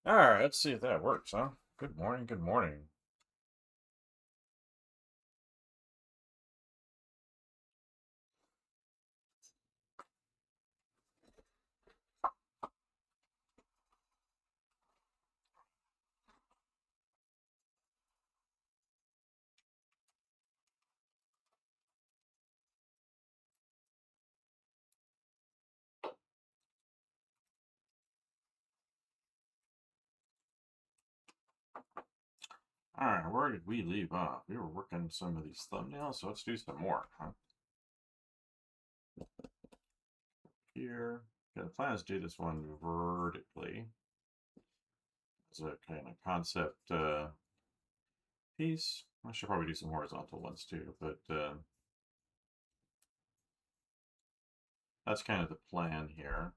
All right, let's see if that works, huh? Good morning, good morning. All right, where did we leave off? We were working some of these thumbnails, so let's do some more, huh? Here, okay, the plan is to do this one vertically as a kind of concept piece. I should probably do some horizontal ones too, but that's kind of the plan here.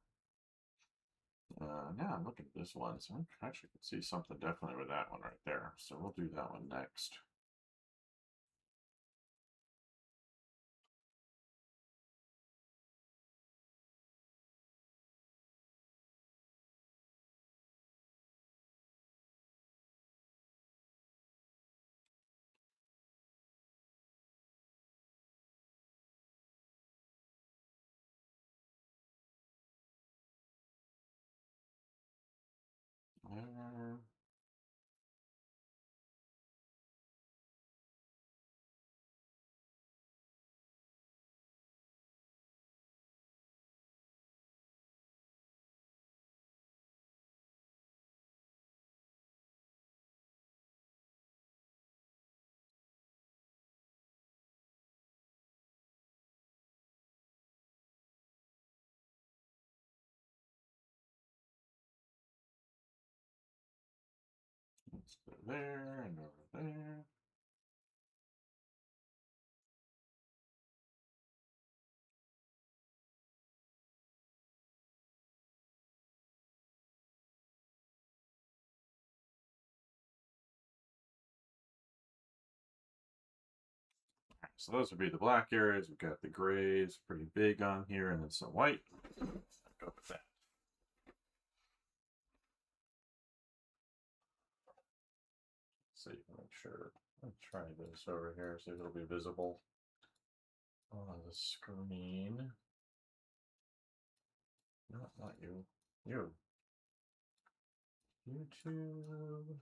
Now I'm looking at this one, so I actually can see something definitely with that one right there. So we'll do that one next. Uh, let's go there and over there. So those would be the black areas. We've got the grays pretty big on here, and then some white. Go with that. So you can make sure. Let's try this over here, see if it'll be visible on the screen. No, not you. You. YouTube.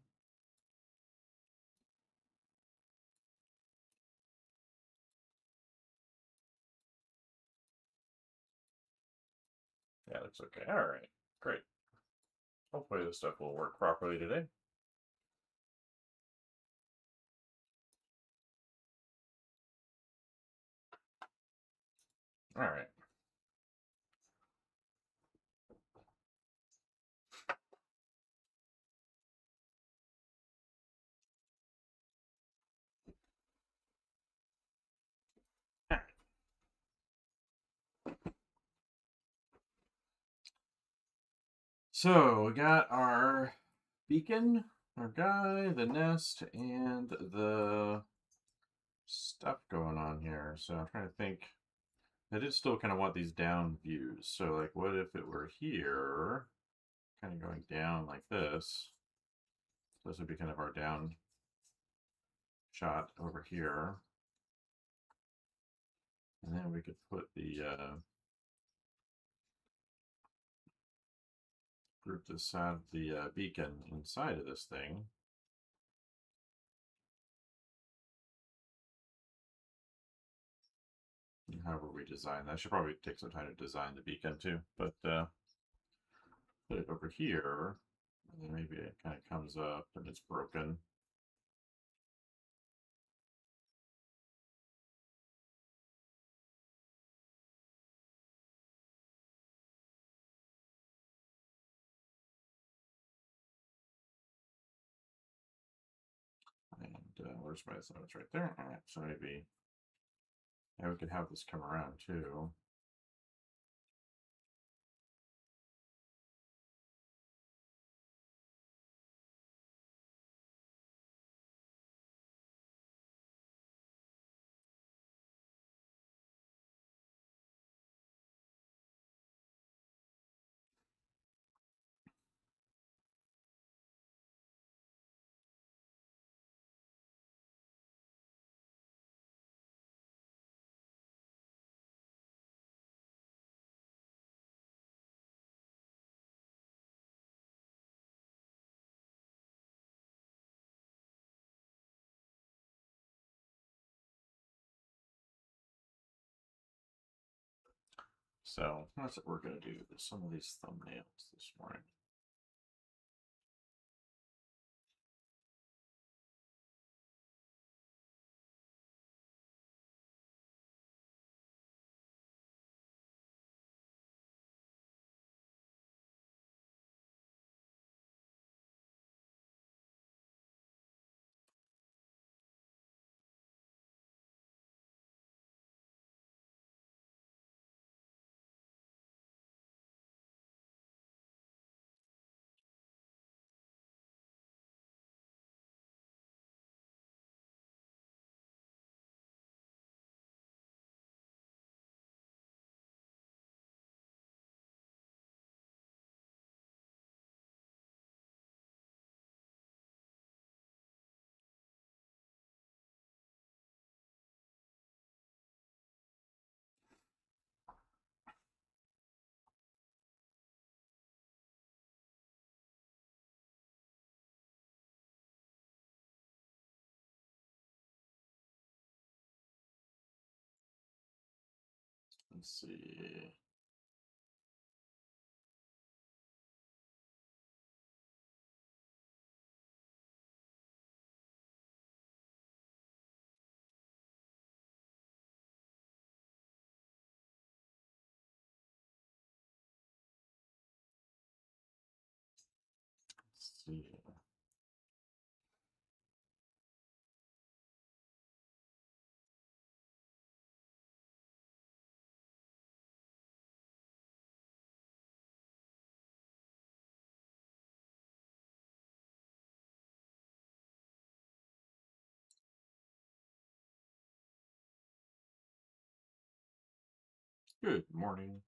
Yeah, looks okay. All right, great. Hopefully this stuff will work properly today. All right. So we got our beacon, our guy, the nest, and the stuff going on here. So I'm trying to think. I did still kind of want these down views. So like, what if it were here, kind of going down like this? This would be kind of our down shot over here. And then we could put the group this side of the beacon inside of this thing. However we design that. I should probably take some time to design the beacon too, but put it over here, and then maybe it kind of comes up and it's broken. And where's my, so it's right there. All right, so maybe yeah, we could have this come around too. So that's what we're going to do. Some of these thumbnails this morning. Let's see. Let's see. Good morning.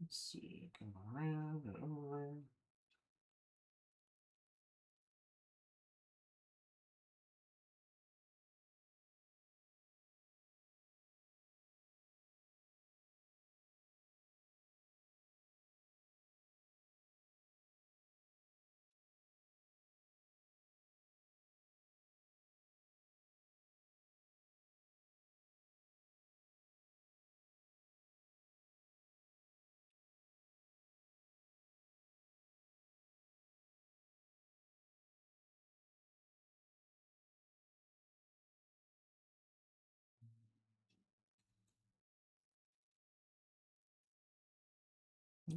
Let's see. Come around and over.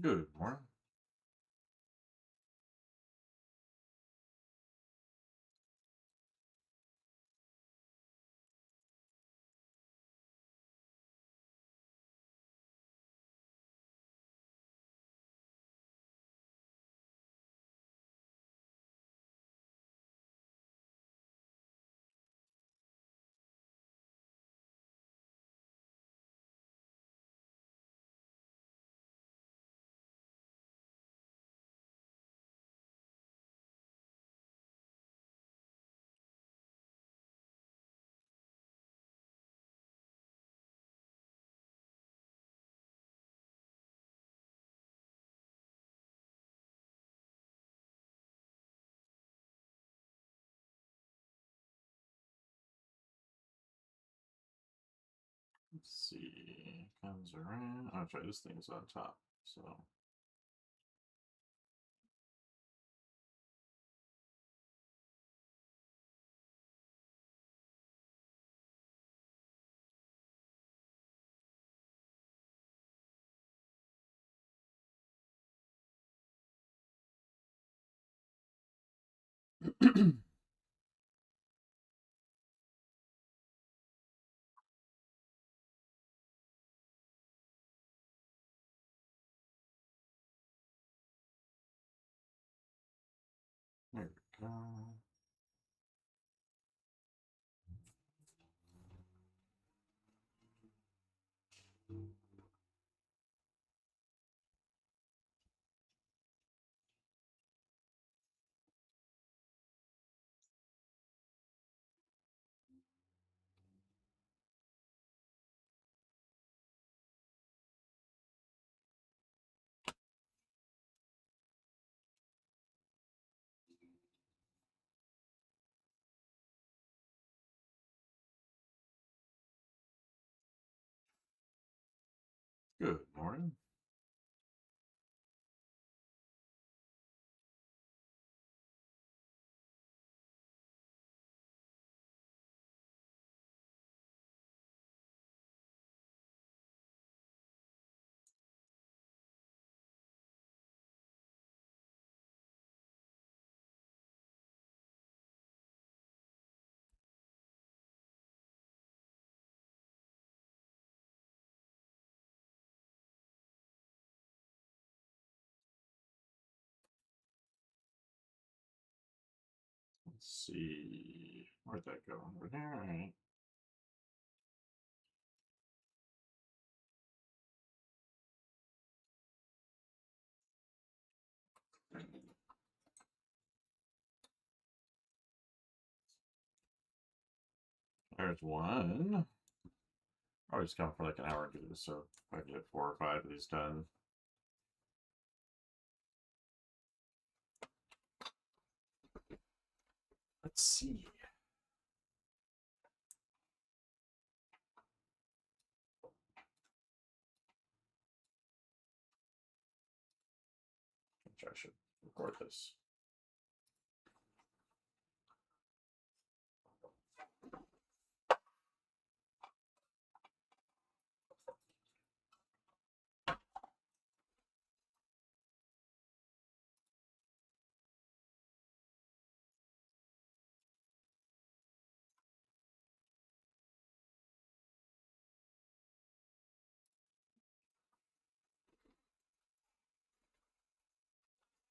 Good morning. Let's see. Comes around. I'll try this thing's on top. So go. Good morning. Let's see. Where'd that go? Over there. All right. There's one. I always come for like an hour to do this, so if I get 4 or 5 of these done. Let's see. Which I should record this.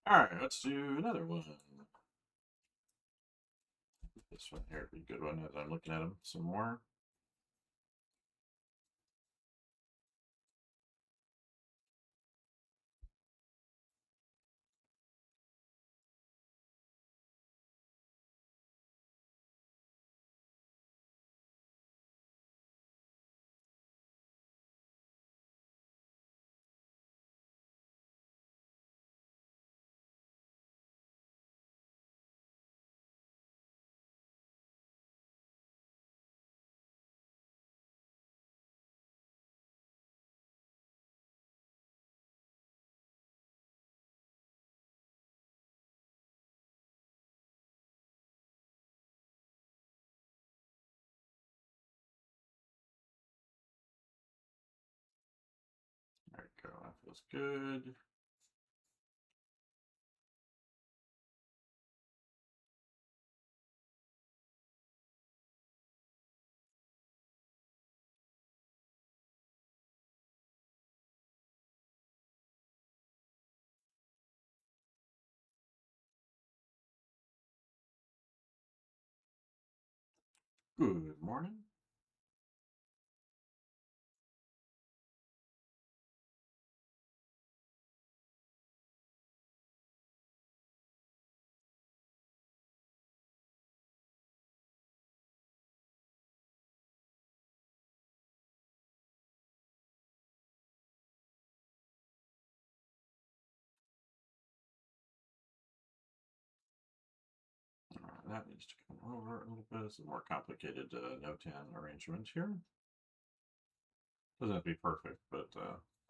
All right, let's do another one. This one here would be a good one as I'm looking at them some more. There we go. That feels good. Good morning. That needs to come over a little bit. It's a more complicated notan arrangement here. Doesn't have to be perfect, but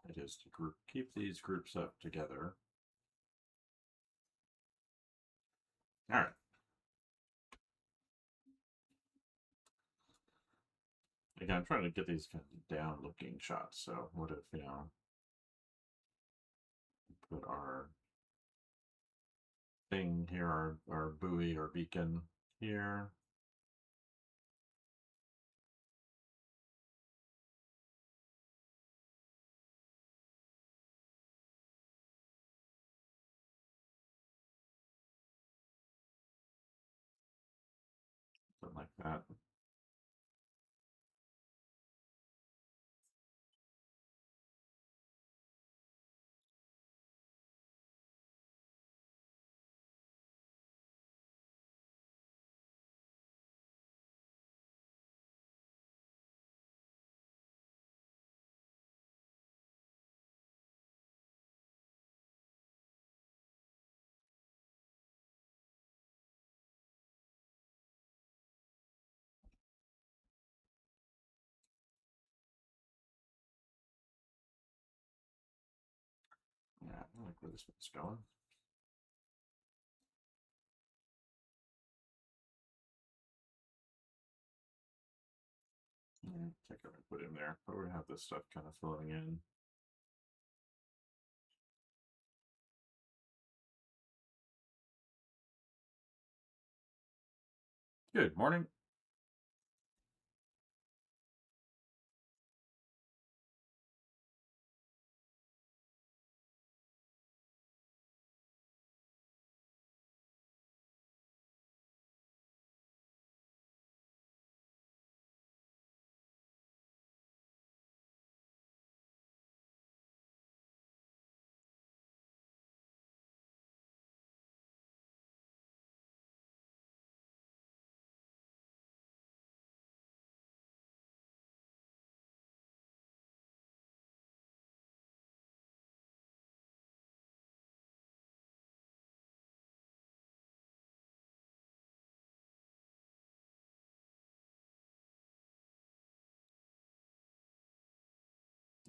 it is to group keep these groups up together. All right. Again, I'm trying to get these kind of down-looking shots. So what if, put our thing here, our buoy or beacon here. that. Yeah, I like where this one's going. Yeah, take it and put in there. But we're gonna have this stuff kind of flowing in. Good morning.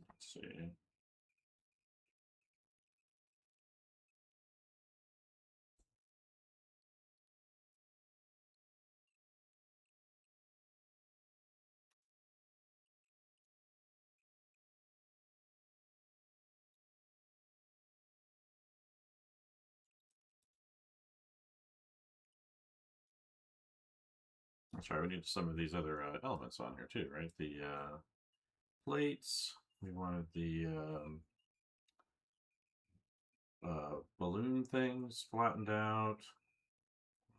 Let's see. That's right. We need some of these other elements on here too, right? The plates. We wanted the balloon things flattened out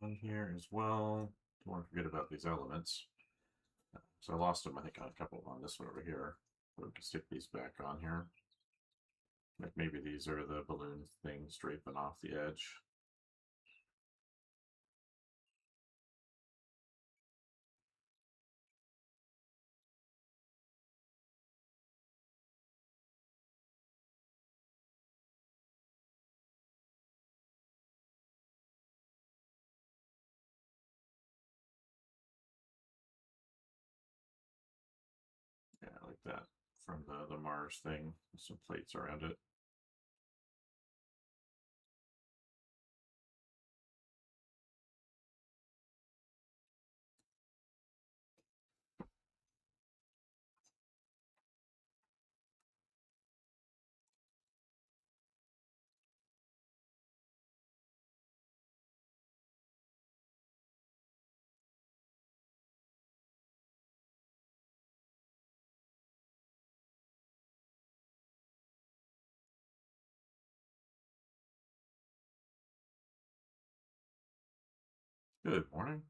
on here as well. Don't want to forget about these elements. So I lost them, I think, on a couple on this one over here. So we can stick these back on here. Like maybe these are the balloon things draping off the edge. Yeah, like that from the Mars thing. Some plates around it. Good morning.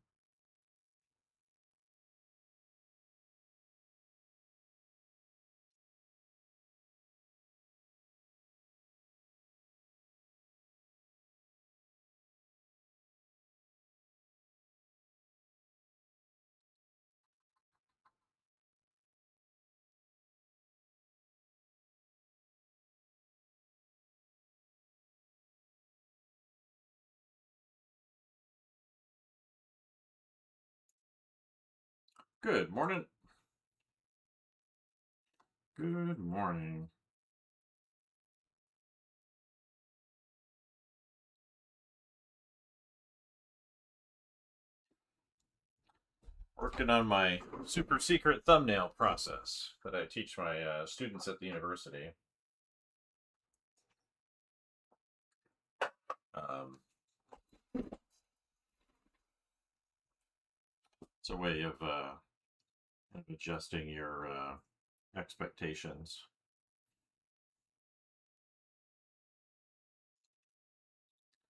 Good morning. Good morning. Working on my super secret thumbnail process that I teach my students at the university. Um, it's a way of adjusting your expectations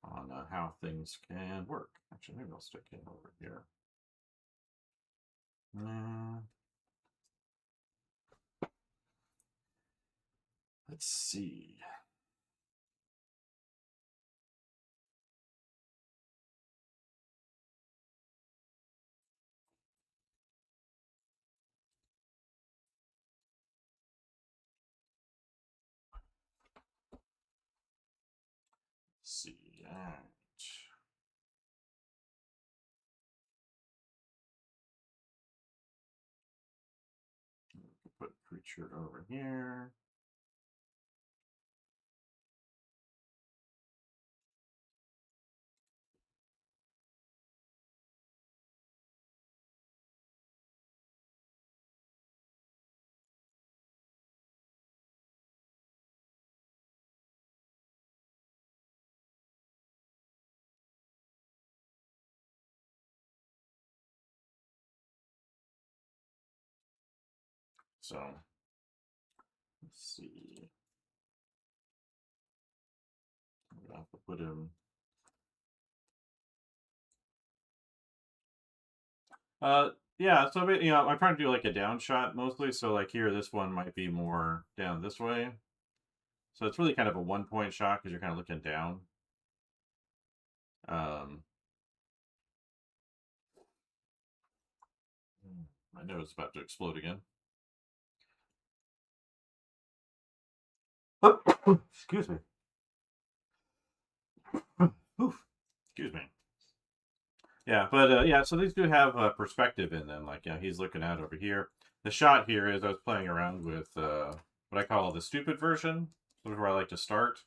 on how things can work. Actually, maybe I'll stick in over here. Let's see. See. All right. Put creature over here. So let's see. I'm gonna have to put him. Yeah. So I'm trying to do like a down shot mostly. So like here, this one might be more down this way. So it's really kind of a 1-point shot because you're kind of looking down. My nose is about to explode again. Excuse me. Excuse me. Yeah, but yeah, so these do have perspective in them. Like, he's looking out over here. The shot here is I was playing around with what I call the stupid version, which is where I like to start.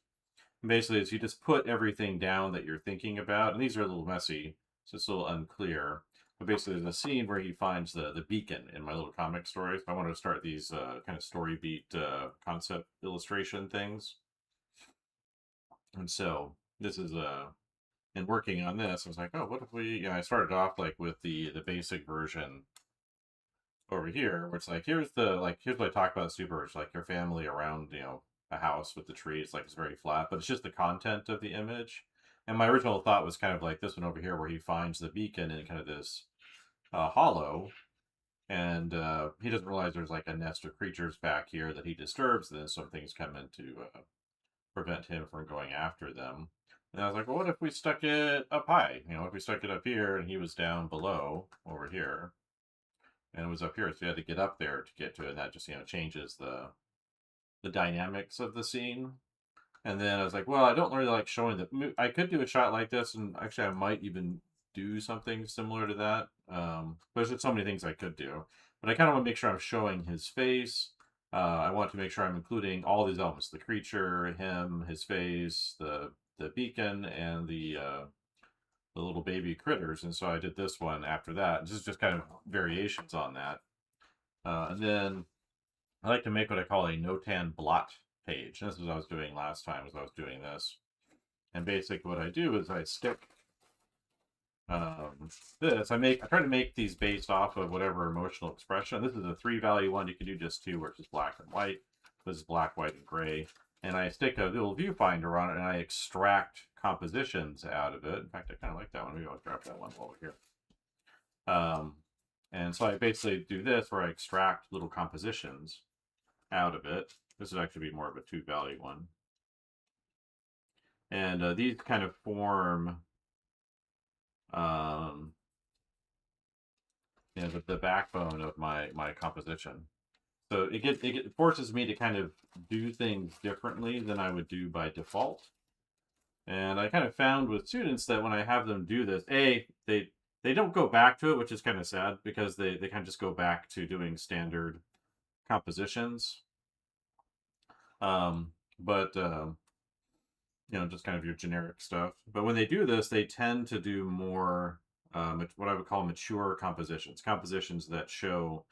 And basically, is you just put everything down that you're thinking about, and these are a little messy, so it's a little unclear. But basically, there's a scene where he finds the beacon in my little comic story. So I wanted to start these kind of story beat concept illustration things. And so this is and working on this, I was like, oh, what if we? I started off like with the basic version over here, where it's like here's what I talked about super rich, like your family around a house with the trees, like it's very flat, but it's just the content of the image. And my original thought was kind of like this one over here, where he finds the beacon in kind of this hollow, and he doesn't realize there's like a nest of creatures back here that he disturbs. Then some things come in to prevent him from going after them. And I was like, well, what if we stuck it up high? If we stuck it up here and he was down below over here, and it was up here, so you had to get up there to get to it. And that just changes the dynamics of the scene. And then I was like, well, I don't really like showing the. I could do a shot like this, and actually, I might even do something similar to that. There's just so many things I could do, but I kind of want to make sure I'm showing his face. I want to make sure I'm including all these elements: the creature, him, his face, the beacon, and the little baby critters. And so I did this one after that. This is just kind of variations on that. And then I like to make what I call a notan blot page. And this is what I was doing last time as I was doing this. And basically what I do is I stick this. I try to make these based off of whatever emotional expression. This is a 3-value one. You can do just 2, which is black and white. This is black, white, and gray. And I stick a little viewfinder on it, and I extract compositions out of it. In fact, I kind of like that one. Maybe I'll grab that one while we're here. And so I basically do this where I extract little compositions out of it. This would actually be more of a 2-value one. And these kind of form the backbone of my composition. So it forces me to kind of do things differently than I would do by default. And I kind of found with students that when I have them do this, they don't go back to it, which is kind of sad because they kind of just go back to doing standard compositions. But just kind of your generic stuff. But when they do this, they tend to do more what I would call mature compositions, compositions that show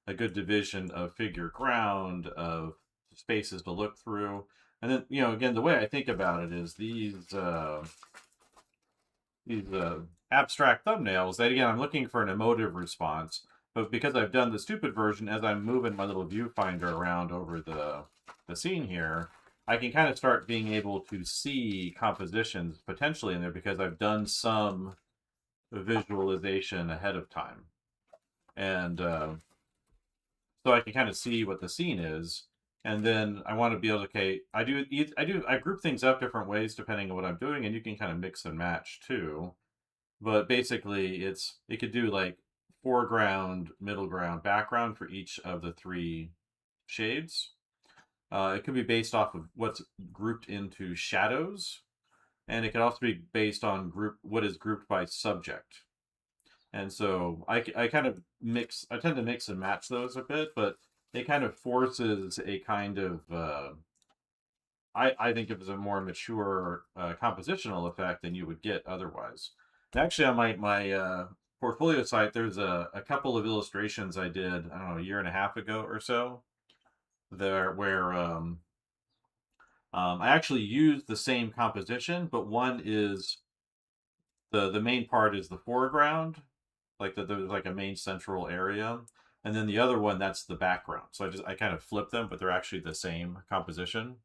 a good division of figure ground, of spaces to look through. And then, again, the way I think about it is these abstract thumbnails, that again, I'm looking for an emotive response. But because I've done the stupid version, as I'm moving my little viewfinder around over the scene here, I can kind of start being able to see compositions potentially in there because I've done some visualization ahead of time. and so I can kind of see what the scene is. And then I want to be able to, okay, I group things up different ways depending on what I'm doing, and you can kind of mix and match too. But basically, it could do like foreground, middle ground, background for each of the three shades. It could be based off of what's grouped into shadows, and it could also be based on what is grouped by subject. And so I kind of I tend to mix and match those a bit, but it kind of forces a kind of I think it was a more mature compositional effect than you would get otherwise. And actually, on my portfolio site, there's a couple of illustrations I did, I don't know, a year and a half ago or so, there where I actually used the same composition, but one is the main part is the foreground, like there's like a main central area, and then the other one that's the background. So I kind of flip them, but they're actually the same composition.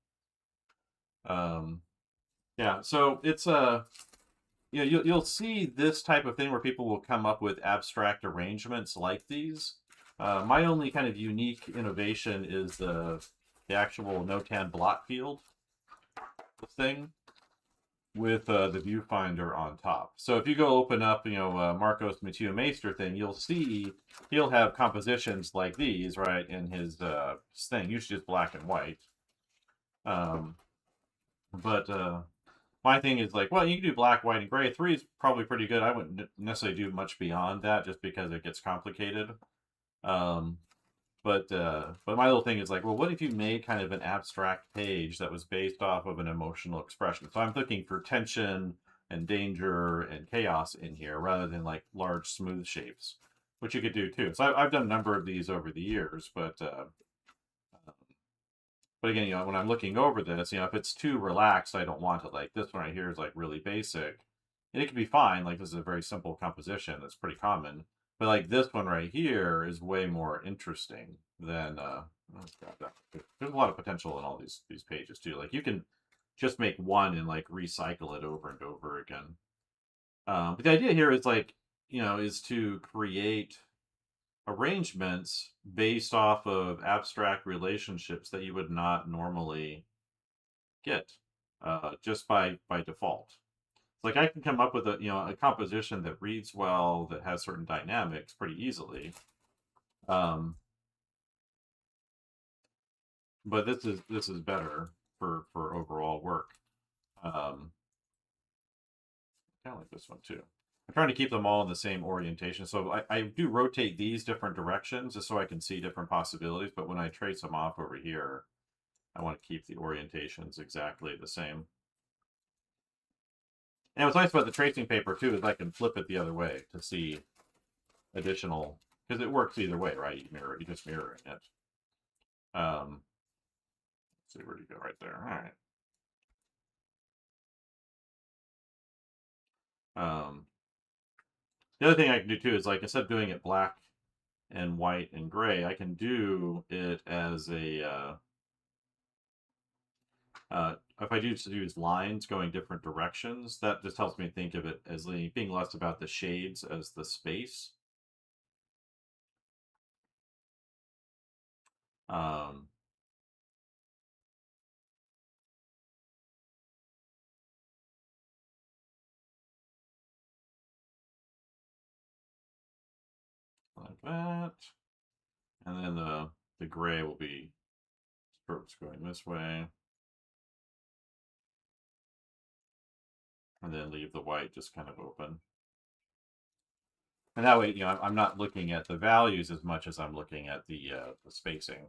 Um, yeah, so it's you'll see this type of thing where people will come up with abstract arrangements like these. My only kind of unique innovation is the actual notan block field thing with the viewfinder on top. So if you go open up, Marcos Mathieu Meister thing, you'll see he'll have compositions like these, right, in his thing, usually just black and white. But my thing is like, well, you can do black, white, and gray. 3 is probably pretty good. I wouldn't necessarily do much beyond that just because it gets complicated. Um, but my little thing is like, well, what if you made kind of an abstract page that was based off of an emotional expression? So I'm looking for tension and danger and chaos in here rather than like large smooth shapes, which you could do too. So I've done a number of these over the years, but again, when I'm looking over this, if it's too relaxed, I don't want it. Like this one right here is like really basic, and it can be fine. Like this is a very simple composition that's pretty common. But like this one right here is way more interesting than there's a lot of potential in all these pages too. Like you can just make one and like recycle it over and over again. But the idea here is like is to create arrangements based off of abstract relationships that you would not normally get just by default. Like I can come up with a composition that reads well, that has certain dynamics pretty easily. But this is better for overall work. Kind of like this one too. I'm trying to keep them all in the same orientation. So I do rotate these different directions just so I can see different possibilities. But when I trace them off over here, I want to keep the orientations exactly the same. And what's nice about the tracing paper too is I can flip it the other way to see additional, because it works either way, right? You're just mirroring it. Let's see, where'd you go? Right there. All right. The other thing I can do too is like instead of doing it black and white and gray, I can do it as a if I do use lines going different directions, that just helps me think of it as being less about the shades as the space. Um, like that. And then the gray will be strokes going this way. And then leave the white just kind of open. And that way, I'm not looking at the values as much as I'm looking at the spacing.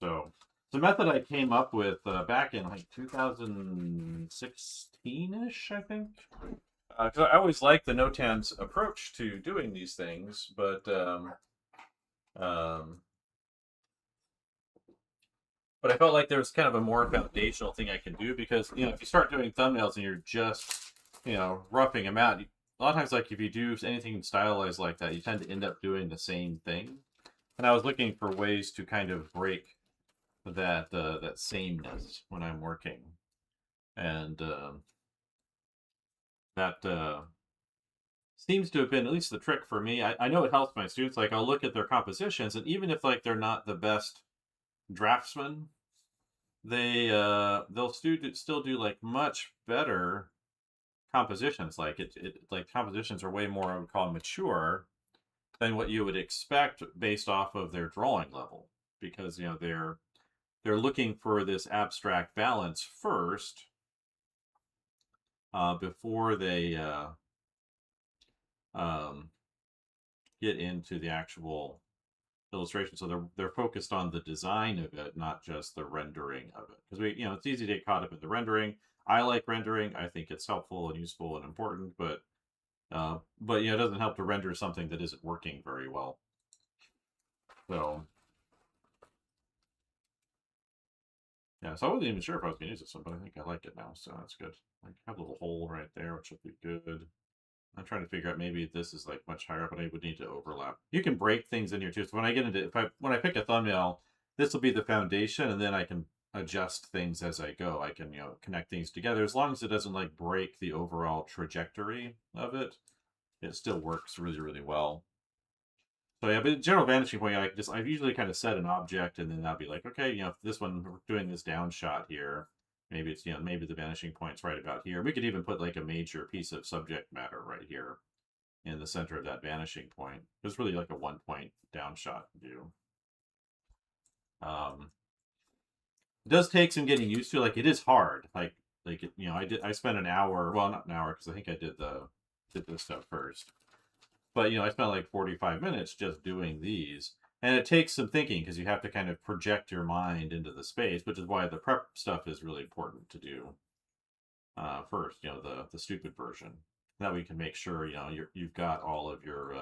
So it's a method I came up with back in like 2016-ish, I think. Because I always liked the Notan's approach to doing these things, um, but I felt like there was kind of a more foundational thing I can do because if you start doing thumbnails and you're just roughing them out, a lot of times like if you do anything stylized like that, you tend to end up doing the same thing. And I was looking for ways to kind of break that sameness when I'm working, and that seems to have been at least the trick for me. I know it helps my students. Like I'll look at their compositions, and even if like they're not the best draftsmen, they'll still do like much better compositions. Like it like compositions are way more, I would call, mature than what you would expect based off of their drawing level, because they're looking for this abstract balance first, before they um, get into the actual illustration. So they're focused on the design of it, not just the rendering of it. Because it's easy to get caught up in the rendering. I like rendering. I think it's helpful and useful and important, but it doesn't help to render something that isn't working very well. So yeah, so I wasn't even sure if I was gonna use this one, but I think I like it now, so that's good. I have a little hole right there, which will be good. I'm trying to figure out, maybe this is like much higher up, but I would need to overlap. You can break things in here too. So when I get into, when I pick a thumbnail, this will be the foundation, and then I can adjust things as I go. I can connect things together, as long as it doesn't like break the overall trajectory of it. It still works really, really well. So yeah, but general vanishing point, I usually kind of set an object, and then I'll be like, okay, if this one, we're doing this down shot here, maybe it's maybe the vanishing point's right about here. We could even put like a major piece of subject matter right here in the center of that vanishing point. It's really like a 1 point down shot view. It does take some getting used to. Like it is hard. I spent an hour, well, not an hour, because I think I did this stuff first. But I spent like 45 minutes just doing these, and it takes some thinking, because you have to kind of project your mind into the space, which is why the prep stuff is really important to do first. The stupid version. That way you can make sure you've got all of your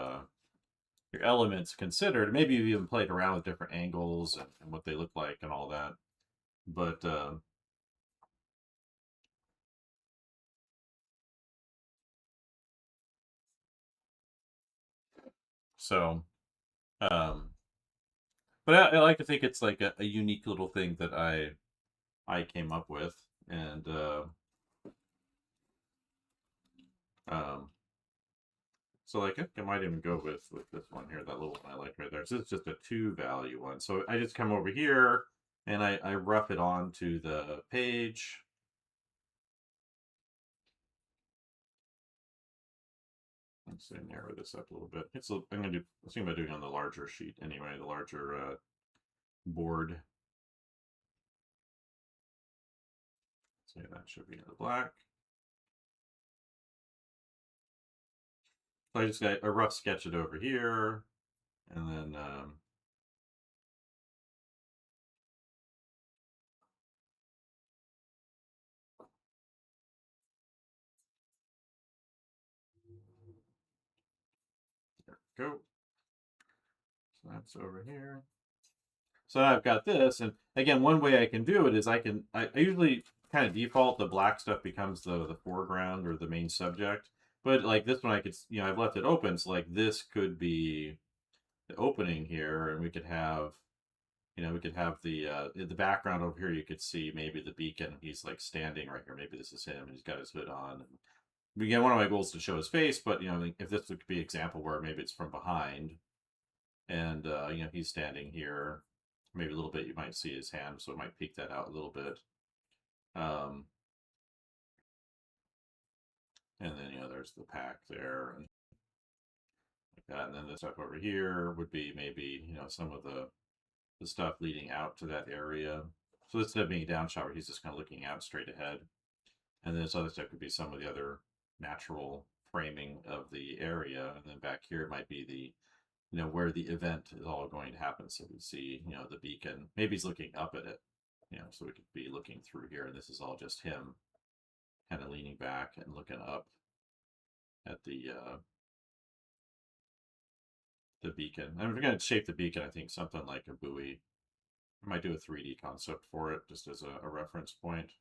elements considered. Maybe you've even played around with different angles and what they look like and all that. But so um, but I like to think it's like a unique little thing that I came up with, and um, so like I might even go with this one here, that little one I like right there. So it's just a 2 value one. So I just come over here and I rough it onto the page. Let's see, narrow this up a little bit. I'm gonna do. I was thinking about doing it on the larger sheet anyway, the larger board. So that should be the black. So I just got a rough sketch it over here, and then there we go. So that's over here. So now I've got this, and again, one way I can do it is I usually kind of default the black stuff becomes the foreground or the main subject. But like this one, I could I've left it open, so like this could be the opening here, and we could have the background over here. You could see maybe the beacon. He's like standing right here. Maybe this is him, and he's got his hood on. And again, one of my goals is to show his face, but if this could be an example where maybe it's from behind, and he's standing here, maybe a little bit. You might see his hand, so it might peek that out a little bit. Um, and then there's the pack there, and like that. And then this stuff over here would be maybe some of the stuff leading out to that area. So instead of being a down shot where he's just kind of looking out straight ahead, and then this other stuff could be some of the other natural framing of the area, and then back here it might be the where the event is all going to happen. So we see the beacon. Maybe he's looking up at it, so we could be looking through here, and this is all just him kind of leaning back and looking up at the beacon. And we're going to shape the beacon, I think, something like a buoy. I might do a 3D concept for it just as a reference point.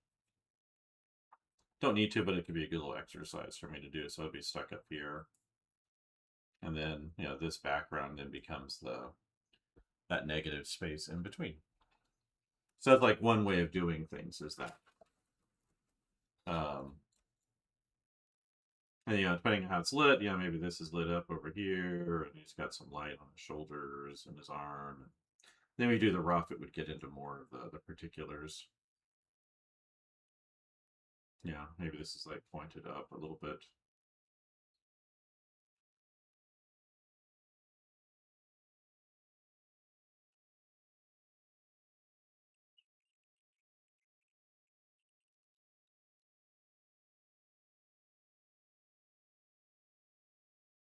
Don't need to, but it could be a good little exercise for me to do. So it'll be stuck up here. And then, this background then becomes that negative space in between. So that's like one way of doing things, is that. And depending on how it's lit, maybe this is lit up over here, and he's got some light on his shoulders and his arm. And then we do the rough, it would get into more of the particulars. Maybe this is like pointed up a little bit.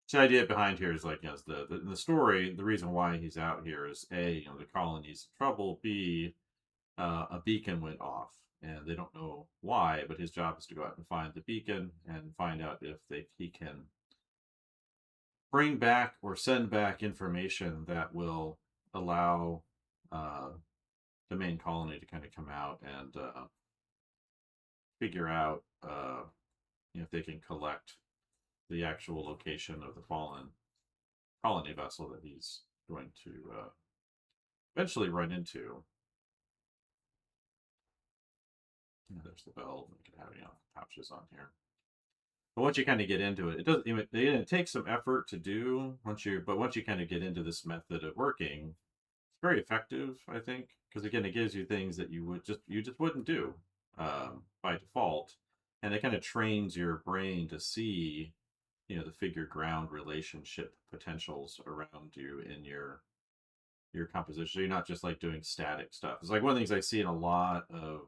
So the idea behind here is like, the story, the reason why he's out here is A, the colony's in trouble. B, a beacon went off, and they don't know why, but his job is to go out and find the beacon and find out if he can bring back or send back information that will allow uh, the main colony to kind of come out and figure out if they can collect the actual location of the fallen colony vessel that he's going to eventually run into. There's the bell. We could have pouches on here. But once you kind of get into it, it takes some effort to do once you kind of get into this method of working, it's very effective, I think, because again, it gives you things that you just wouldn't do by default, and it kind of trains your brain to see, the figure ground relationship potentials around you in your composition. So you're not just like doing static stuff. It's like one of the things I see in a lot of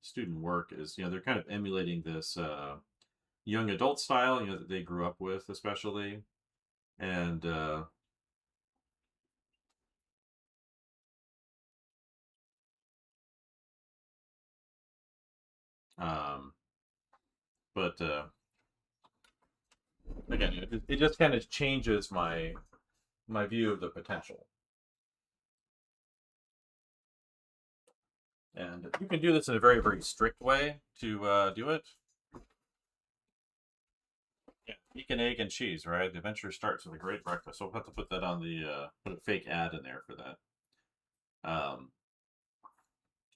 student work is they're kind of emulating this young adult style, that they grew up with, especially, and but again, it just kind of changes my view of the potential. And you can do this in a very, very strict way to do it. Yeah, bacon, egg, and cheese, right? The adventure starts with a great breakfast. So we'll have to put that on the put a fake ad in there for that.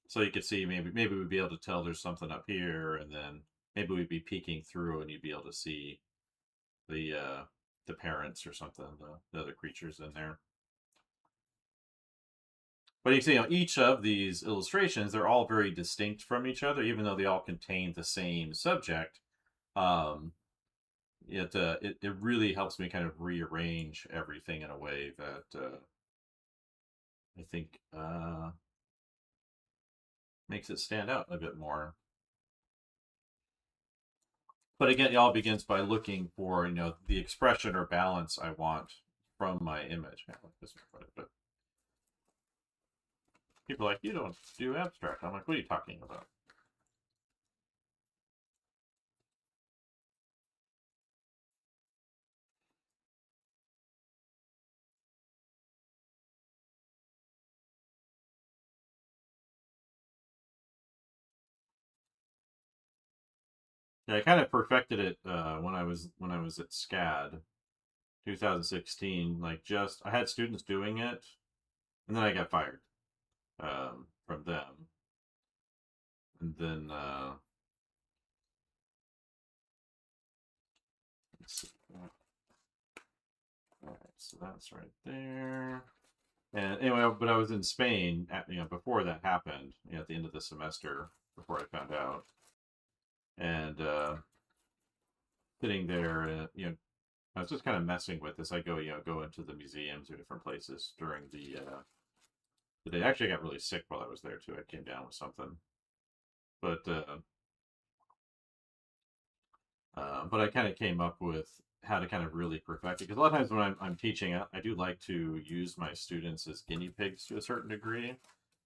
So you could see maybe we'd be able to tell there's something up here, and then maybe we'd be peeking through, and you'd be able to see the parents or something, the other creatures in there. But you see, each of these illustrations, they're all very distinct from each other, even though they all contain the same subject. It really helps me kind of rearrange everything in a way that I think makes it stand out a bit more. But again, it all begins by looking for the expression or balance I want from my image. I like this one, but people are like, you don't do abstract. I'm like, what are you talking about? Yeah, I kind of perfected it when I was at SCAD, 2016. Like, just I had students doing it, and then I got fired from them, and then let's see. All right, so that's right there. And anyway, but I was in Spain before that happened. At the end of the semester, before I found out, and sitting there, I was just kind of messing with this. I go into the museums or different places during the day. Actually, I got really sick while I was there too. I came down with something, but I kind of came up with how to kind of really perfect it, because a lot of times when I'm teaching, I do like to use my students as guinea pigs to a certain degree,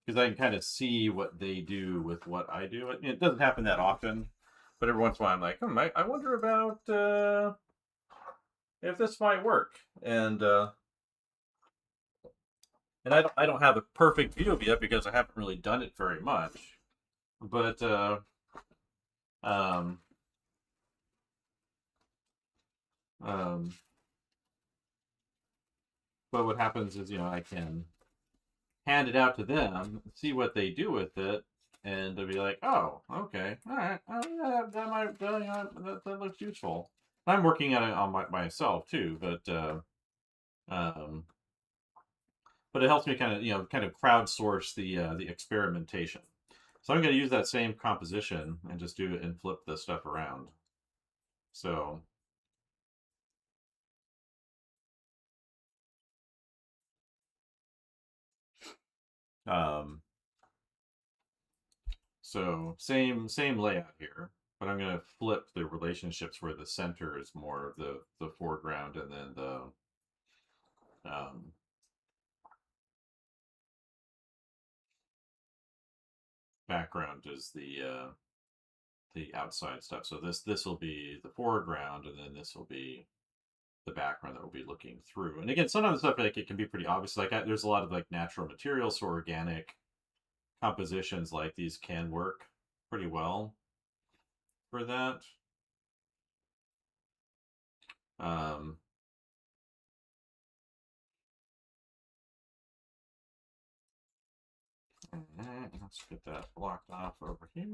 because I can kind of see what they do with what I do. It doesn't happen that often, but every once in a while I'm like, I wonder about if this might work, and I don't have a perfect view of it yet because I haven't really done it very much, but um, um, but what happens is I can hand it out to them, see what they do with it, and they'll be like, "Oh, okay, all right, oh, yeah, that might, that looks useful." I'm working on it on myself too, um, but it helps me kind of kind of crowdsource the experimentation. So I'm going to use that same composition and just do it and flip the stuff around. So um, same layout here, but I'm going to flip the relationships where the center is more of the foreground, and then um, background is the outside stuff. So this will be the foreground, and then this will be the background that we'll be looking through. And again, some of the stuff like it can be pretty obvious. Like there's a lot of like natural materials, so organic compositions like these can work pretty well for that. Um, let's get that blocked off over here.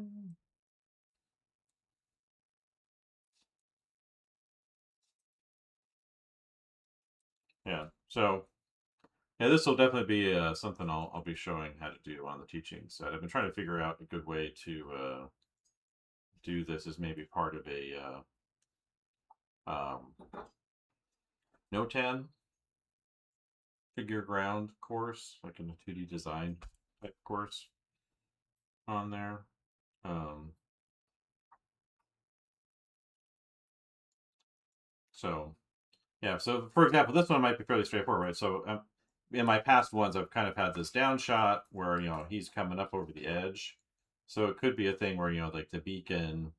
Yeah. So yeah, this will definitely be something I'll be showing how to do on the teaching side. I've been trying to figure out a good way to do this as maybe part of a NOTAN figure ground course, like in a 2D design type course on there. Um, so yeah, so for example, this one might be fairly straightforward, right? So in my past ones, I've kind of had this down shot where he's coming up over the edge. So it could be a thing where like the beacon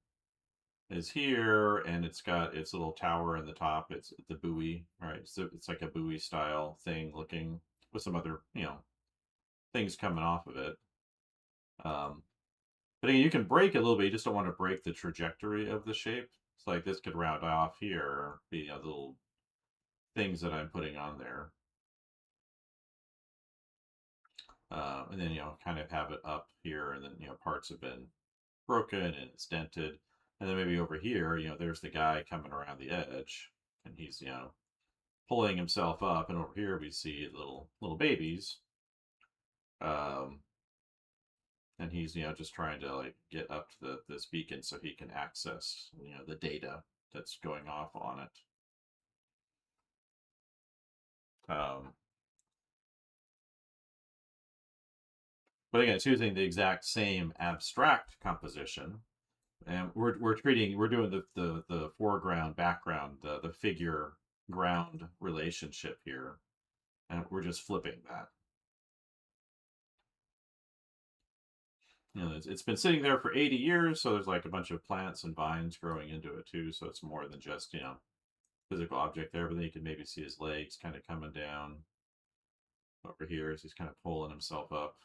is here and it's got its little tower in the top. It's the buoy, right? So it's like a buoy style thing looking with some other things coming off of it. Um, but again, you can break it a little bit. You just don't want to break the trajectory of the shape. It's like this could round off here, be little things that I'm putting on there. And then kind of have it up here, and then parts have been broken and it's dented, and then maybe over here, there's the guy coming around the edge, and he's pulling himself up, and over here we see little babies, um, and he's just trying to like get up to this beacon so he can access the data that's going off on it. Um, but again, it's using the exact same abstract composition, and we're doing the foreground background the figure ground relationship here, and we're just flipping that. It's been sitting there for 80 years, so there's like a bunch of plants and vines growing into it too, so it's more than just physical object there. But then you can maybe see his legs kind of coming down over here as he's kind of pulling himself up,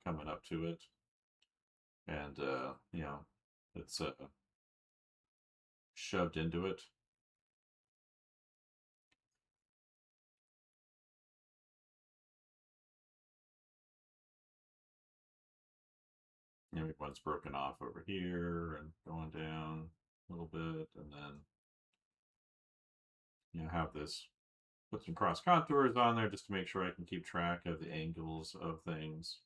coming up to it, and it's shoved into it. One's broken off over here and going down a little bit, and then have this, put some cross contours on there just to make sure I can keep track of the angles of things.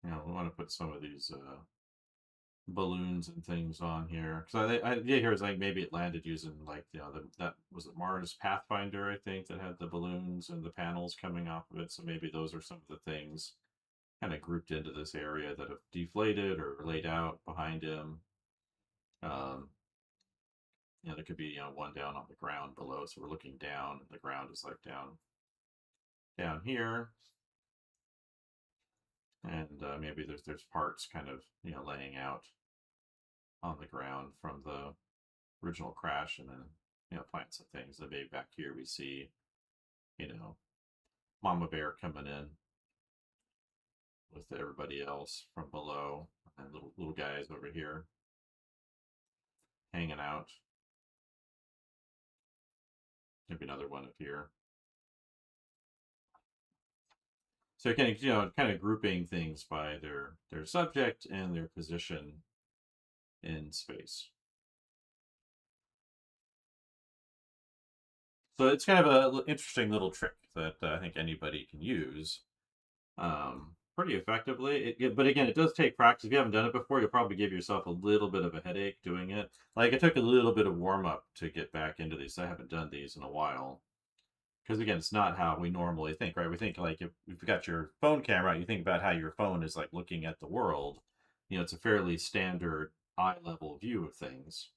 We want to put some of these balloons and things on here, because I idea here is like maybe it landed using like that was it Mars Pathfinder, I think, that had the balloons and the panels coming off of it. So maybe those are some of the things kind of grouped into this area that have deflated or laid out behind him. Um, there could be one down on the ground below, so we're looking down, and the ground is like down here, and maybe there's parts kind of laying out on the ground from the original crash, and then plants and things. And maybe back here we see you know Mama Bear coming in with everybody else from below, and little guys over here hanging out. Maybe another one up here. So kind of kind of grouping things by their subject and their position in space. So it's kind of a interesting little trick that I think anybody can use pretty effectively. But again, it does take practice. If you haven't done it before, you'll probably give yourself a little bit of a headache doing it. Like it took a little bit of warm up to get back into these. I haven't done these in a while. Because again, it's not how we normally think, right? We think like if you've got your phone camera, you think about how your phone is like looking at the world. It's a fairly standard eye level view of things.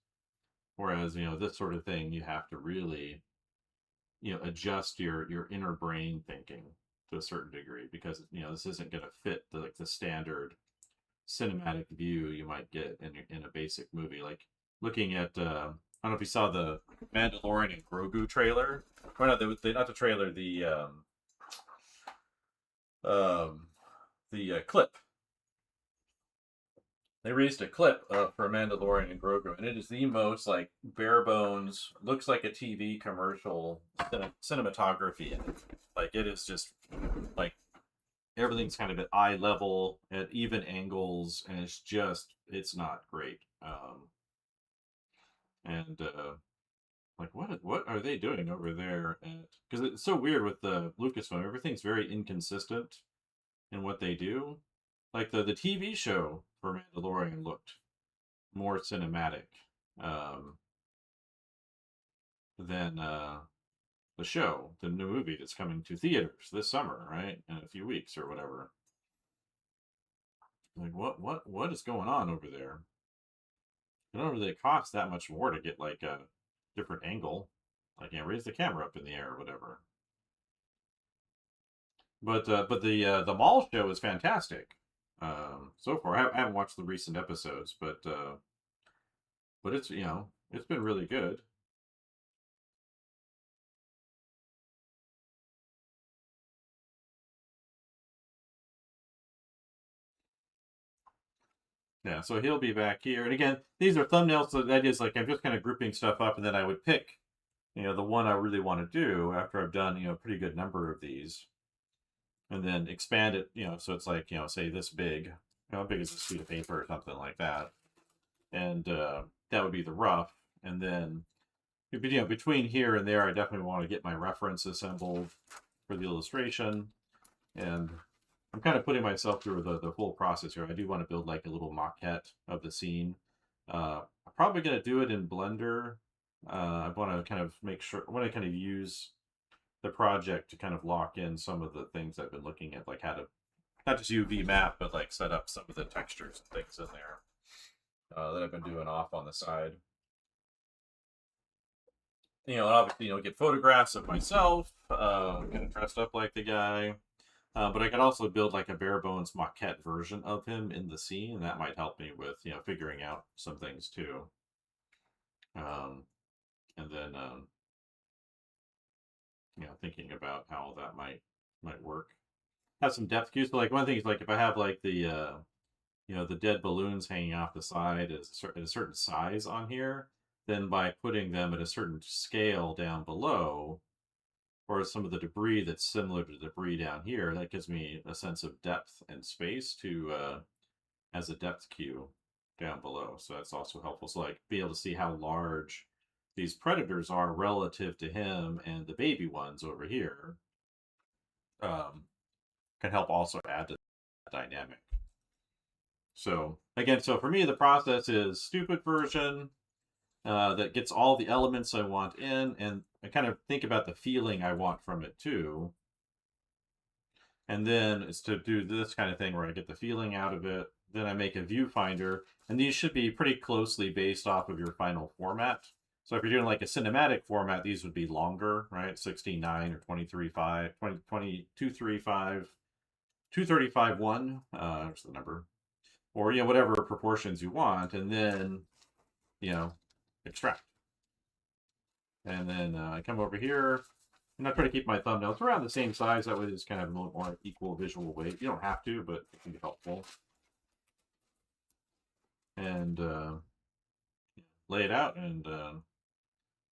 Whereas, this sort of thing, you have to really, adjust your inner brain thinking to a certain degree because this isn't going to fit the standard cinematic view you might get in a basic movie. Like looking at I don't know if you saw the Mandalorian and Grogu trailer, or not not the trailer, um, the clip. They released a clip for Mandalorian and Grogu, and it is the most like bare bones, looks like a TV commercial cinematography. Like it is just like everything's kind of at eye level, at even angles, and it's not great. And like what are they doing over there? Because it's so weird with the Lucasfilm, everything's very inconsistent in what they do. Like the TV show for Mandalorian looked more cinematic um, than the show, the new movie that's coming to theaters this summer, right? In a few weeks or whatever. Like what is going on over there? I don't know that it costs that much more to get like a different angle. Like raise the camera up in the air or whatever. But the mall show is fantastic. So far, I haven't watched the recent episodes, but it's it's been really good. Yeah, so he'll be back here. And again, these are thumbnails, so that is like I'm just kind of grouping stuff up, and then I would pick, the one I really want to do after I've done, a pretty good number of these, and then expand it, so it's like, say this big, how big is this sheet of paper or something like that, and that would be the rough, and then, between here and there, I definitely want to get my reference assembled for the illustration, and I'm kind of putting myself through the whole process here. I do want to build like a little maquette of the scene. I'm probably going to do it in Blender. I want to kind of make sure, I want to kind of use the project to kind of lock in some of the things I've been looking at, like how to, not just UV map, but like set up some of the textures and things in there that I've been doing off on the side. And obviously, get photographs of myself, kind of dressed up like the guy. But I could also build like a bare bones maquette version of him in the scene, and that might help me with figuring out some things too. Um, and then thinking about how that might work. Have some depth cues. So like one thing is like if I have like the dead balloons hanging off the side at a certain size on here, then by putting them at a certain scale down below, or some of the debris that's similar to the debris down here, that gives me a sense of depth and space to as a depth cue down below. So that's also helpful. So like be able to see how large these predators are relative to him and the baby ones over here um, can help also add to that dynamic. So again, so for me, the process is stupid version that gets all the elements I want in, and I kind of think about the feeling I want from it too. And then it's to do this kind of thing where I get the feeling out of it. Then I make a viewfinder, and these should be pretty closely based off of your final format. So if you're doing like a cinematic format, these would be longer, right? 16:9 or 23:5, 22:35, 2:35:1, there's the number. Or, whatever proportions you want, and then, extract. And then I come over here, and I try to keep my thumbnails around the same size. That way it's kind of a little more equal visual weight. You don't have to, but it can be helpful. And lay it out and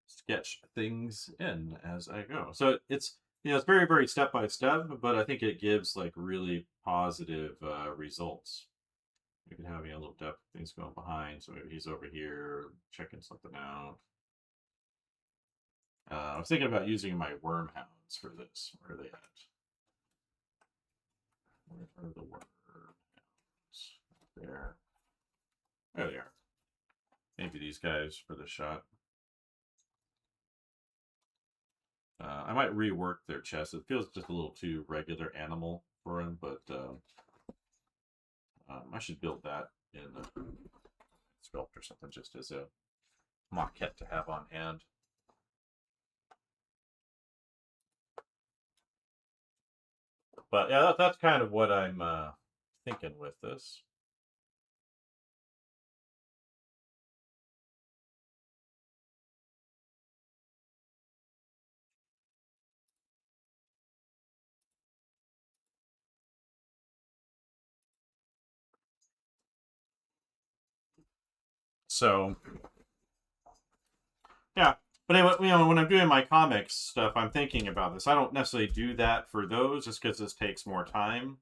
sketch things in as I go. So it's it's very, very step by step, but I think it gives like really positive results. We could have a little depth things going behind, so maybe he's over here checking something out. I was thinking about using my worm hounds for this. Where are they at? Where are the worm hounds? There. There they are. Maybe these guys for the shot. I might rework their chest. It feels just a little too regular animal for him, but I should build that in sculpt or something just as a maquette to have on hand. But yeah, that's kind of what I'm thinking with this. So yeah, but anyway, when I'm doing my comics stuff, I'm thinking about this. I don't necessarily do that for those, just because this takes more time.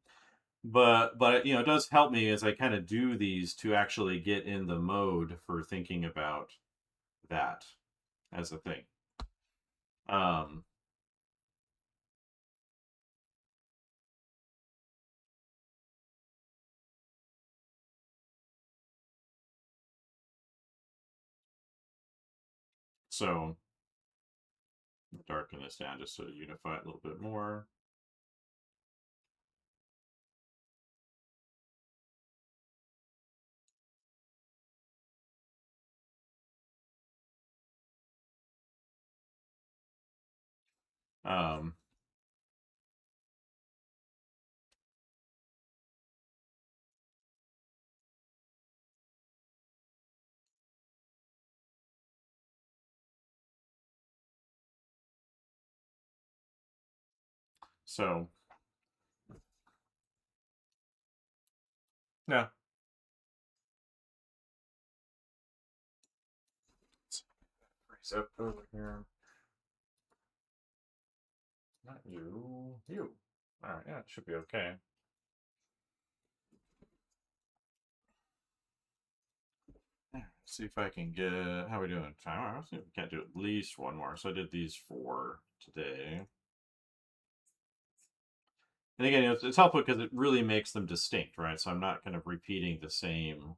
But it does help me as I kind of do these to actually get in the mode for thinking about that as a thing. Um, so darken this down just to unify it a little bit more. Um, so yeah, let's freeze up over here. Not you, you. All right, yeah, it should be okay. Let's see if I can get. How are we doing? Time. Let's see if we can't do at least one more. So I did these 4 today. And again, it's helpful because it really makes them distinct, right? So I'm not kind of repeating the same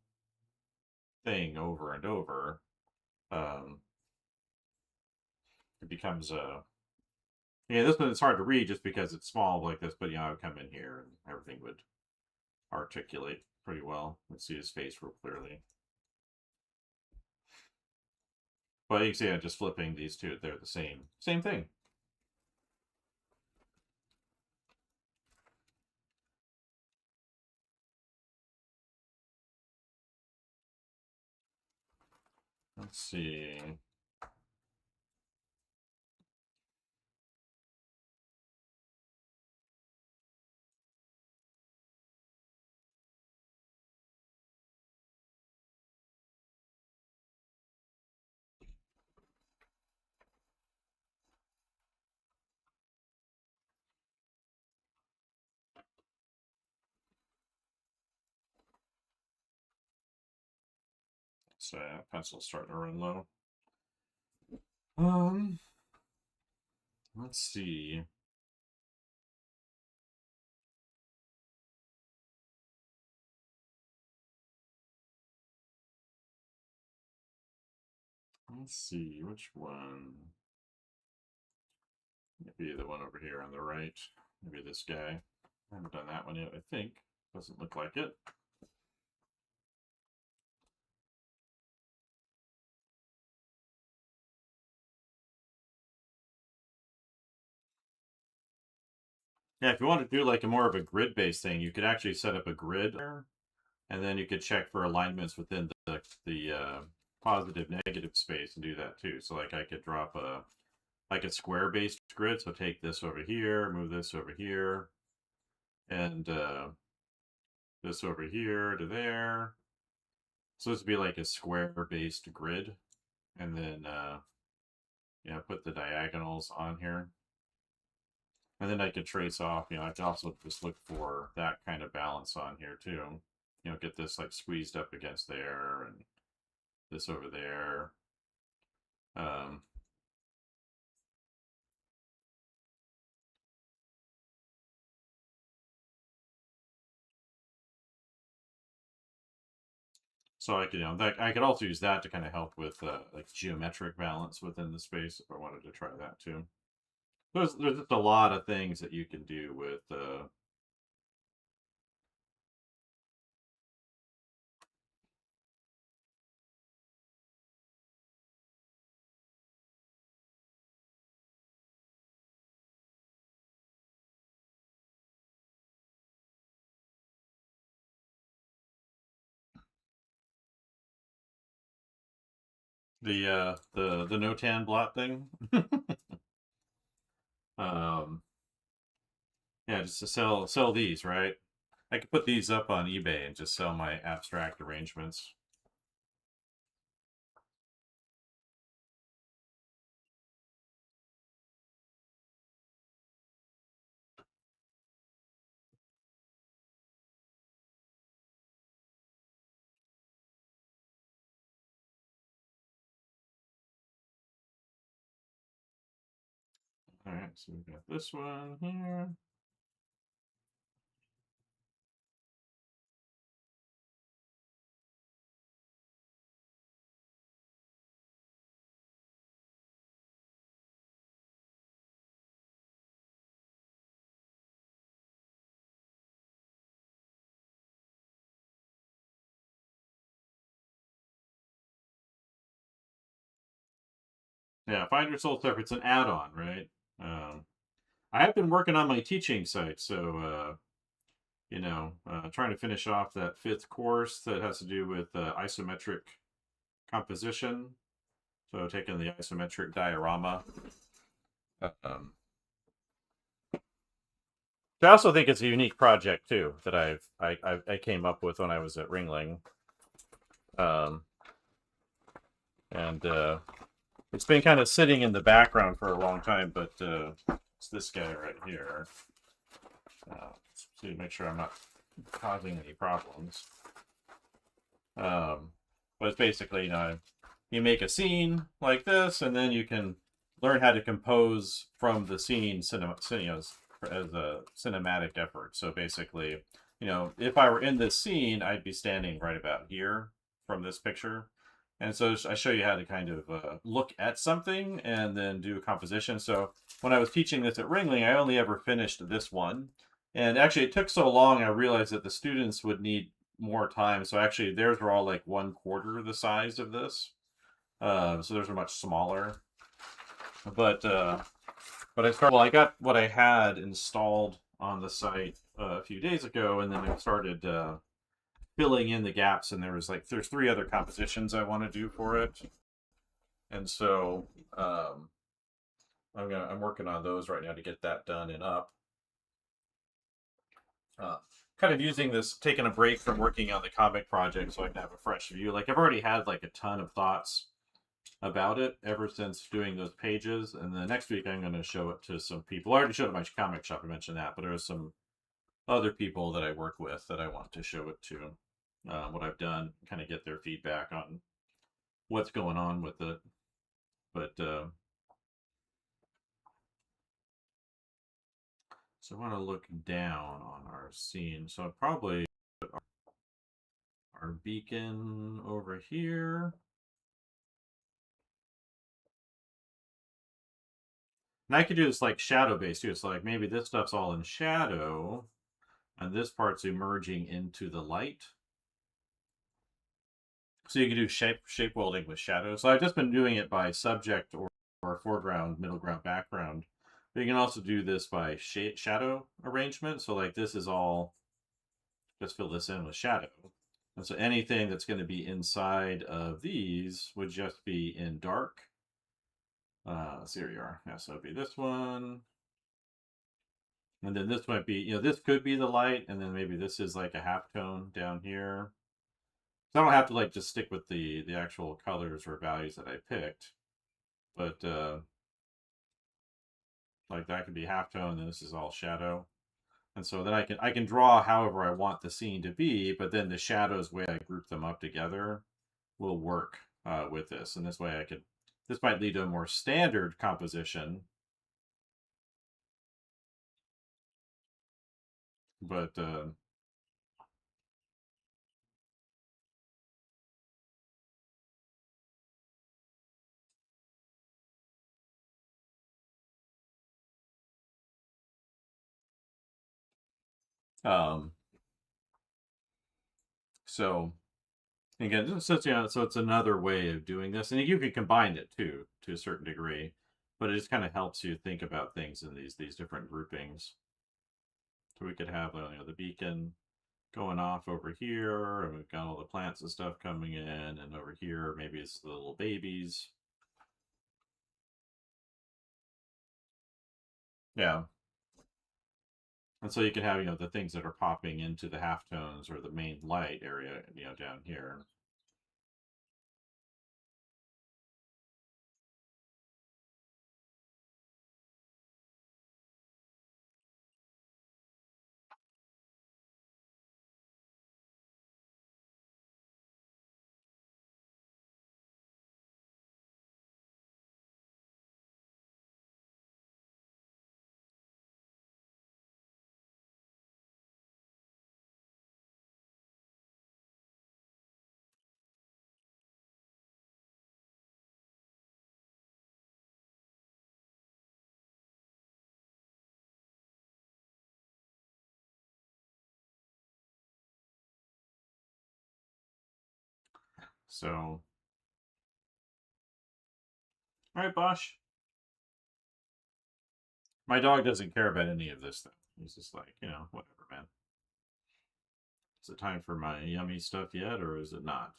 thing over and over. Um, it becomes a this one is hard to read just because it's small like this. But I would come in here and everything would articulate pretty well. Let's see his face real clearly. But you can see, just flipping these two, they're the same thing. Let's see. So pencil's starting to run low. Um, let's see. Let's see which one. Maybe the one over here on the right. Maybe this guy. I haven't done that one yet, I think. Doesn't look like it. Yeah, if you want to do like a more of a grid-based thing, you could actually set up a grid there, and then you could check for alignments within the positive negative space and do that too. So like I could drop a square-based grid. So take this over here, move this over here, and this over here to there. So this would be like a square-based grid, and then put the diagonals on here. And then I could trace off, I could also just look for that kind of balance on here too. Get this like squeezed up against there and this over there. Um, so I could, I could also use that to kind of help with like geometric balance within the space if I wanted to try that too. There's just a lot of things that you can do with the notan blot thing. um, yeah, just to sell these, right? I could put these up on eBay and just sell my abstract arrangements. All right, so we got this one here. Yeah, Find Your Soul Surfer. It's an add-on, right? I have been working on my teaching site, so trying to finish off that 5th course that has to do with isometric composition. So taking the isometric diorama. Um, I also think it's a unique project too that I came up with when I was at Ringling, and it's been kind of sitting in the background for a long time. But it's this guy right here. To make sure I'm not causing any problems. But it's basically, you make a scene like this, and then you can learn how to compose from the scene as a cinematic effort. So basically, if I were in this scene, I'd be standing right about here from this picture. And so I show you how to kind of look at something and then do a composition. So when I was teaching this at Ringling, I only ever finished this one. And actually, it took so long, I realized that the students would need more time. So actually, theirs were all like 1/4 the size of this. So theirs are much smaller. But I got what I had installed on the site a few days ago, and then I started filling in the gaps. And there's 3 other compositions I want to do for it, and so I'm working on those right now to get that done and up. Kind of using this, taking a break from working on the comic project so I can have a fresh view. Like I've already had like a ton of thoughts about it ever since doing those pages, and the next week I'm going to show it to some people. I already showed it at my comic shop, I mentioned that, but there are some other people that I work with that I want to show it to, what I've done, kind of get their feedback on what's going on with it. But so I want to look down on our scene. So I'll probably put our beacon over here. And I could do this like shadow based too. It's like maybe this stuff's all in shadow and this part's emerging into the light. So you can do shape welding with shadows. So I've just been doing it by subject or foreground, middle ground, background. But you can also do this by shadow arrangement. So like this is all, just fill this in with shadow. And so anything that's going to be inside of these would just be in dark. So here you are. Yeah, so it'd be this one. And then this might be, this could be the light. And then maybe this is like a half tone down here. So I don't have to like just stick with the actual colors or values that I picked. But Like that could be halftone, and this is all shadow. And so then I can draw however I want the scene to be, but then the shadows way I group them up together will work with this. And this way I could this might lead to a more standard composition, but um, so again, so it's another way of doing this, and you can combine it too to a certain degree, but it just kind of helps you think about things in these different groupings. So we could have the beacon going off over here, and we've got all the plants and stuff coming in, and over here maybe it's the little babies. Yeah, and so you can have the things that are popping into the halftones or the main light area down here. So, all right, Bosch. My dog doesn't care about any of this stuff. He's just like, whatever, man. Is it time for my yummy stuff yet, or is it not?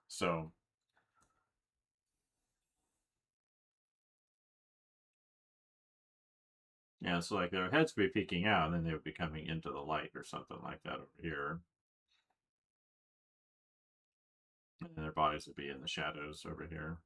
So, yeah, so like their heads would be peeking out, and then they would be coming into the light or something like that over here. And their bodies would be in the shadows over here.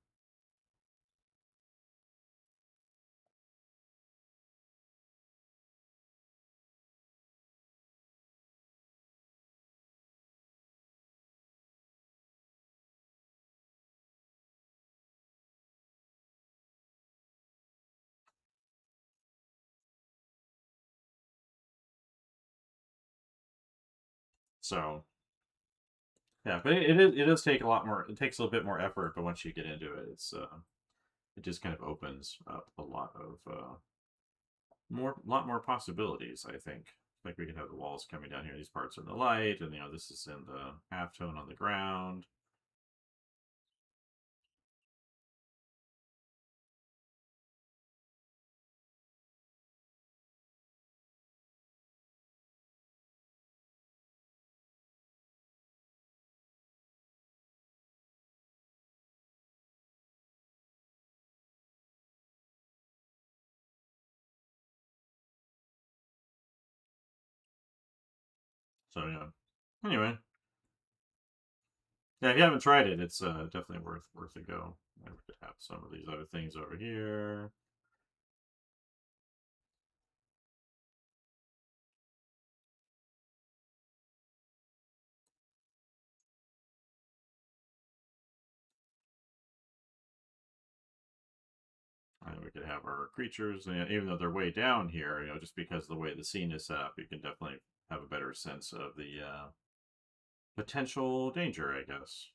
So, yeah, but it does take a lot more. It takes a little bit more effort, but once you get into it, it just kind of opens up a lot of lot more possibilities. I think like we could have the walls coming down here. These parts are in the light, and this is in the halftone on the ground. So yeah. Anyway, yeah, if you haven't tried it, it's definitely worth a go. I could have some of these other things over here. And we could have our creatures, and even though they're way down here, just because of the way the scene is set up, you can definitely have a better sense of the potential danger, I guess.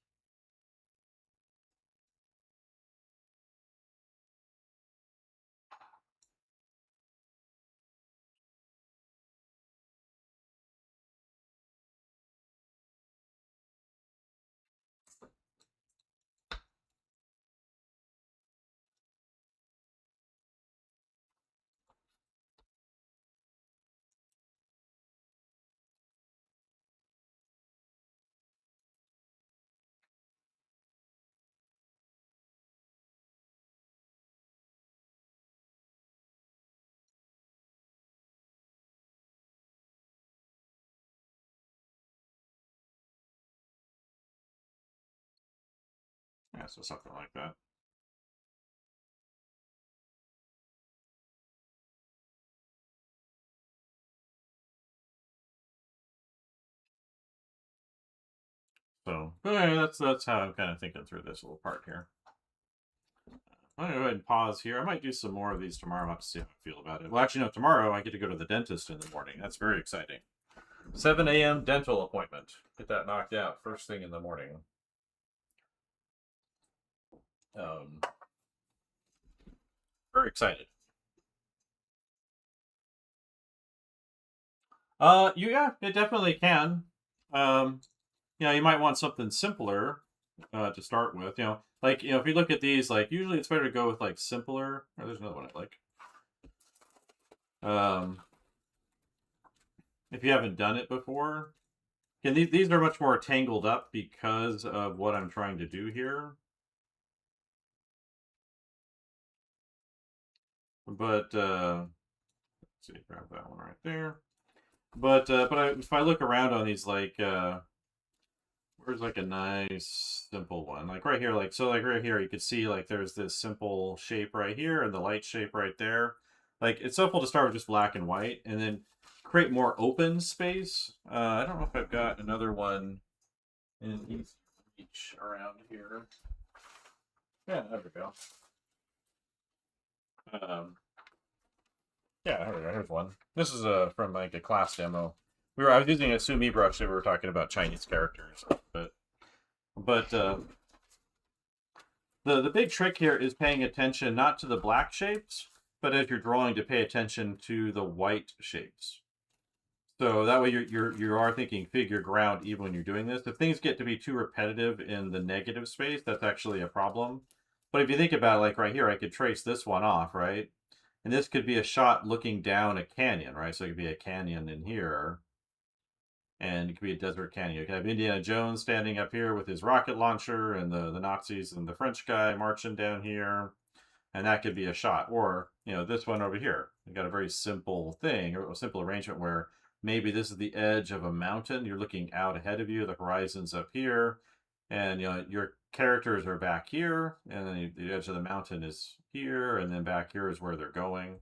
Yeah, so something like that. So, but anyway, that's how I'm kind of thinking through this little part here. I'm going to go ahead and pause here. I might do some more of these tomorrow. I'll have to see how I feel about it. Well, actually, no, tomorrow I get to go to the dentist in the morning. That's very exciting. 7 a.m. dental appointment. Get that knocked out first thing in the morning. Very excited. Yeah, it definitely can. You might want something simpler to start with. Like if you look at these, like usually it's better to go with like simpler. Oh, there's another one I like. If you haven't done it before, and these are much more tangled up because of what I'm trying to do here. But let's see, grab that one right there. But if I look around on these, like where's like a nice simple one, like right here, like so, like right here, you could see like there's this simple shape right here and the light shape right there. Like it's helpful to start with just black and white, and then create more open space. I don't know if I've got another one in each around here. Yeah, there we go. Yeah, there we go. Here's one. This is from like a class demo. I was using a Sumi brush that we were talking about Chinese characters, but the big trick here is paying attention not to the black shapes, but as you're drawing to pay attention to the white shapes. So that way you are thinking figure ground even when you're doing this. If things get to be too repetitive in the negative space, that's actually a problem. But if you think about it, like right here, I could trace this one off, right? And this could be a shot looking down a canyon, right? So it could be a canyon in here. And it could be a desert canyon. You could have Indiana Jones standing up here with his rocket launcher and the Nazis and the French guy marching down here. And that could be a shot. Or, this one over here. You got a very simple thing, or a simple arrangement where maybe this is the edge of a mountain. You're looking out ahead of you. The horizon's up here. And, your characters are back here. And then the edge of the mountain is here. And then back here is where they're going.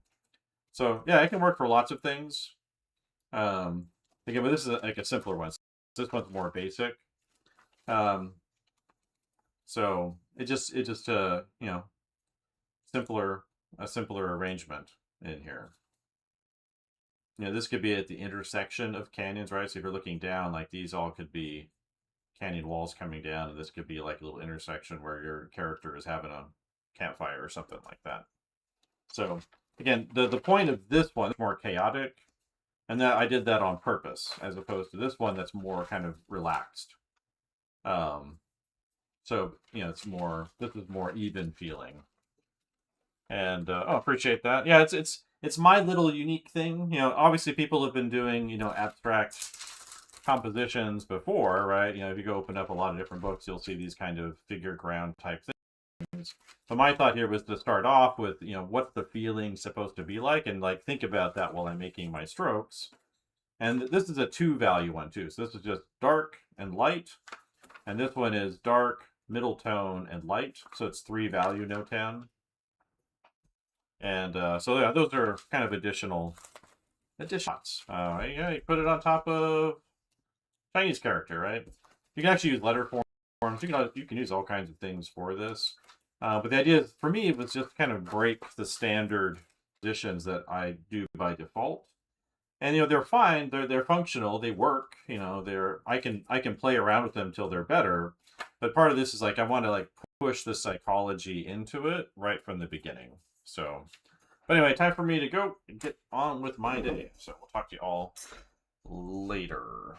So, yeah, it can work for lots of things. Again, but this is like a simpler one. This one's more basic. So it just a simpler arrangement in here. This could be at the intersection of canyons, right? So if you're looking down, like these all could be canyon walls coming down, and this could be like a little intersection where your character is having a campfire or something like that. So again, the point of this one is more chaotic. And that I did that on purpose, as opposed to this one that's more kind of relaxed. So it's more. This is more even feeling. And appreciate that. Yeah, it's my little unique thing. Obviously people have been doing abstract compositions before, right? If you go open up a lot of different books, you'll see these kind of figure ground type things. But my thought here was to start off with, what's the feeling supposed to be like, and like think about that while I'm making my strokes. And this is a 2-value one too. So this is just dark and light, and this one is dark, middle tone, and light. So it's 3-value notan. And so yeah, those are kind of additional shots. Yeah, you put it on top of Chinese character, right? You can actually use letter forms. You can use all kinds of things for this. But the idea for me was just kind of break the standard positions that I do by default. And they're fine. They're functional. They work. I can play around with them till they're better. But part of this is like I want to like push the psychology into it right from the beginning. So, but anyway, time for me to go and get on with my day. So we'll talk to you all later.